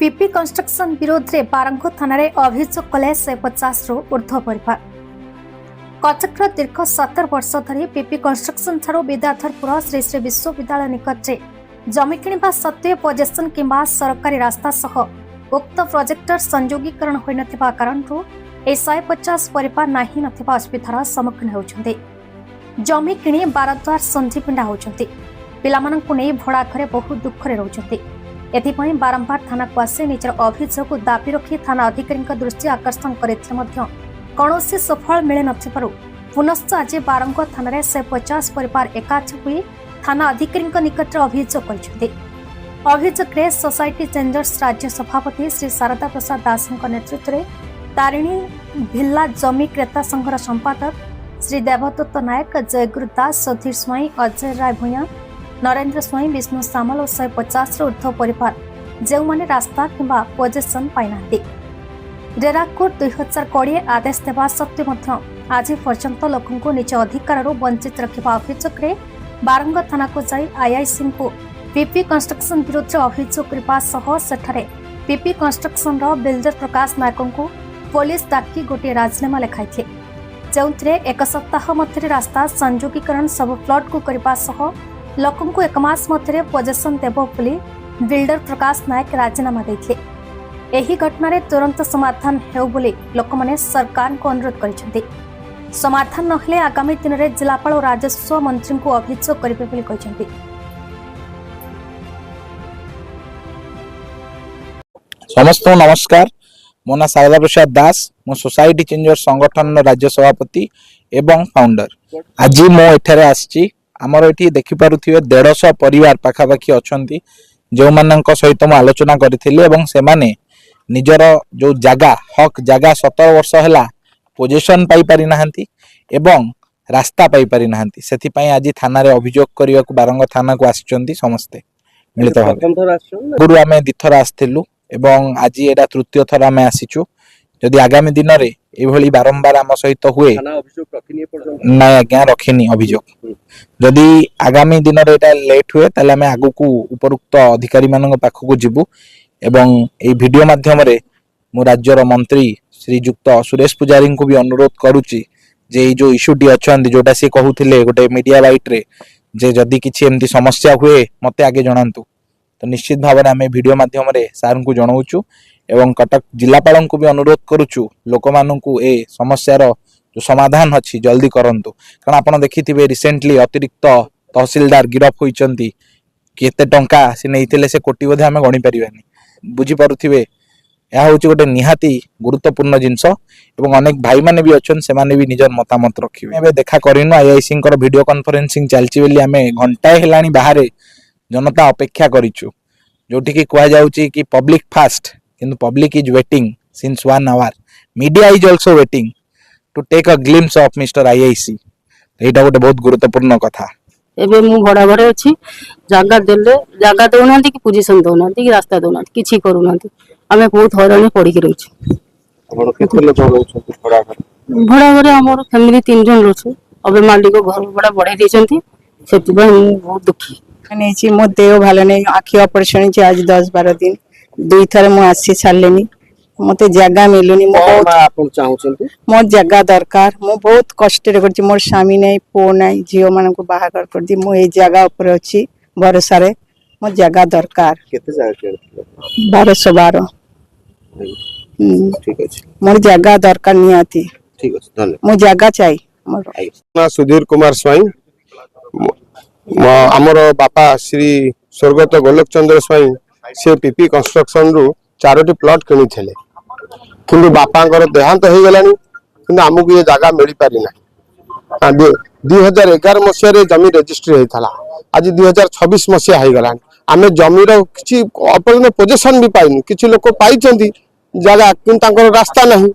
PP construction विरोध में बारंग थाना अभियोग कले 150 रु ऊर्ध्व परिवार। कटक दीर्घ 17 वर्ष धरी पीपी कंस्ट्रक्शन ठारू विद्याधरपुर श्री श्री विश्वविद्यालय निकट में जमी किणवा सत्वे पोजेसन किंबा सरकारी रास्ता सह उक्त प्रोजेक्टर संयोगीकरण होई नथिबा कारणरू 150 परिवार नाही नथिबा असुविधार सम्मुखीन होउछन्ते। जमी किणी बारद्वार संधि पिंडा होउछन्ते। पिलामानंकु नै भड़ा घरे बहु दुखरे रहउछन्ते। एथिपई बारंबार थाना को आसे निजर अभियोग दाबी रखी थाना अधिकारी दृष्टि आकर्षण करथिले कौनसी सफल मिले नथिबारु पुनश्च आज बारंग थाना 150 परिवार एकाठी हुई थाना अधिकारी निकट अभियोग करछन्ते। अभियोग सोसाइटी चेंजर्स राज्य सभापति श्री शारदा प्रसाद दास नेतृत्व में तारिणी भिल्ला जमी क्रेता संघर संपादक श्री देवदत्त नायक, जयगुरु दास, सुधीर स्वाई, अजय राय भूया, नरेंद्र स्वाई, विष्णु सामल और 150 ऊर्ध्व परिवार जो माने रास्ता किंबा पोजेसन पाइना रेरा कोर्ट 2020 आदेश देवा सत्वे आज पर्यंत लोक निज अधिकार वंचित रखा अभियोग बारंग थाना को जाई आईआईसी को पीपी कंस्ट्रक्शन विरोध में अभियोग करने PP construction builder Prakash Nayak को पुलिस डाकी गोटे राजीनामा लिखाई जो एक सप्ताह मध्य रास्ता संयोगीकरण सब प्लॉट को करने सह लोक एक मास मध्य पोजेसन देव बोली बिल्डर प्रकाश नायक राजीनामा देते। एही घटना रे तुरंत समाधान हेउ बोली लोक माने सरकार को अनुरोध करिसेंती। समाधान नहले आगामी दिन में जिलापाल और राजस्व मंत्री को अभियोग करिबे बोली कहिसेंती। समस्त नमस्कार, मो ना शारदा प्रसाद दास, मो सोसाइटी चेंजर संगठन राज्य सभापति एवं फाउंडर। आज मो एठारे आछि आमर एठी देखि पारुथिबे 150 परिवार पाखापाखि अछंती जो मानक सहित मो आलोचना करथिले एवं से माने निजर जो जगह हक जगह 17 वर्ष है पोजिशन पाई पारि नाहंती एवं रास्ता पाई पारि नाहंती। सेथि पई आज थाना रे अभियोग करिया को बारंग थाना को आछंती समस्ते मिलित भाबे। गुरु आमे दिथर आस्थिलु एवं आज एटा तृतीय थर आमे आसीचु। जदि आगामी दिन रे एभली बारंबार आम सहित हुए ना आज्ञा रखिनी अभियोग जदि आगामी दिन रे एटा लेट हुए ताले आमे आगु को उपरुक्त अधिकारी मानक पाखकु जिबु एवं ए वीडियो माध्यम रे मो राज्यर मंत्री श्रीजुक्त सुरेश पुजारी को भी अनुरोध करुच्ची जे जो इश्यूटी अच्छा जोटा सी कहूले गोटे मीडिया बाइट रे जे जदि किसी एमती समस्या हुए मते आगे जनातु तो निश्चित भाव में आम वीडियो माध्यम रे सार को जनाऊँ एवं कटक जिलापाल को भी अनुरोध करुचु लोक मानू ए समस्यार जो समाधान अच्छी जल्दी करंतु। कारण आपड़ देखिथे रिसेंटली अतिरिक्त तहसीलदार गिरफ होती केते टंका से नहीं से कोटी बोधे आम गणी पारानी बुझीपे। यह हूँ गोटे निहाती गुरुत्वपूर्ण जिनस एवं अनेक भाई माने भी अच्छन से माने भी निजर मतामत रखिबे। एबे देखा करिनु आईआईसी वीडियो कॉन्फ्रेंसिंग चलची बेली आमे घंटाए हेलानी बाहर जनता अपेक्षा करिचु जोठी की कहा जाउची कि पब्लिक फास्ट किंतु public is waiting since 1 hour. Media is also waiting to take a glimpse of mister IIC. एटा गोटे बहुत गुरुत्वपूर्ण कथा। एबे मु भड़ा घरे अछि जागा देले जागा दोनांती कि पोजीशन दोनांती कि रास्ता दोनांती किछि करूनांती आमे बहुत हैरानी पड़ी के रहछि। आपण केते लोग रहउछथि भड़ा घरे? भड़ा घरे हमर फैमिली 3 जन रहछु। अबे मालिक घर भड़ा बढ़ाई देछंती सेति बा बहुत दुखी नै छी। मो देह भालो नै आखि ऑपरेशन छी आज 10-12 दिन दुई थर मु आसी छालेनी मते जगह मिलुनी। मो बहुत आपण चाहुछंती मो जगह दरकार। मो बहुत कष्ट रे करछि। मोर स्वामी नै पो नै जियो मानन को बाहागर कर दी। मो ए जगह ऊपर अछि भरोसा रे मो जगह दरकार। केते जागा 1212 ठीक अछि। मोर जगह दरकार नियाती। ठीक अछि धन्यवाद। मो जगह चाहि मोर ना सुधीर कुमार स्वाई हमर बापा श्री स्वर्गत गोलोक चंद्र स्वाई से पीपी कंस्ट्रक्शन रु 4टी प्लॉट किनी थेले किंतु बापांकर देहांत हो गलानी किंतु हमकु ये जगह मिल पारि ना। 2011 मसिया रे जमी रजिस्ट्री होइथला आज 2026 मसिया हो गलानी। आमे जमी रो किछि अपन पोजीशन भी पाइनु। किछि लोक पाइचंती जगह किंतु तांकर रास्ता नहीं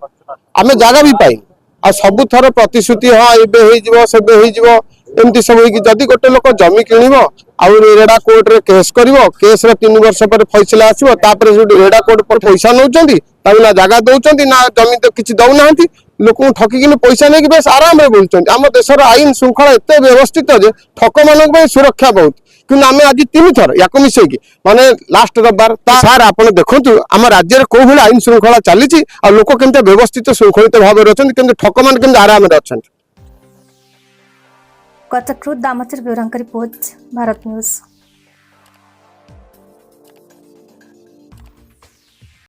आमे जगह भी पाइनु। आ सब थर प्रतिश्रुति हाँ एबे होई जिवो सेबे होई जिवो एमती सब होई जदि गोटे लोक जमी किनिबो आउ रेड़ा कोर्ट रे केस करिवो केस रे 3 वर्ष पर फैसला आसीबो तापर जो रेड़ा कोर्ट पर पैसा नउचंदी ताउ ना जगह दउचंदी ना जमी तो किछि दउ नाहंती लोक ठकी किने पैसा नै कि बेस आराम रे बोलचंदी हम देशर आईन श्रृंखला एते व्यवस्थित जे ठक मानक पे सुरक्षा बहुत कि आम आज 3 थर या मिसेकी माने लास्ट रविवार सार आप देखु आम राज्य में कौ भाई आईन श्रृंखला चली लोक केमती व्यवस्थित श्रृंखलित भाव में अच्छा ठक मान केमती आराम अच्छा। कटकरू दामोदर ब्यूरों रिपोर्ट भारत न्यूज।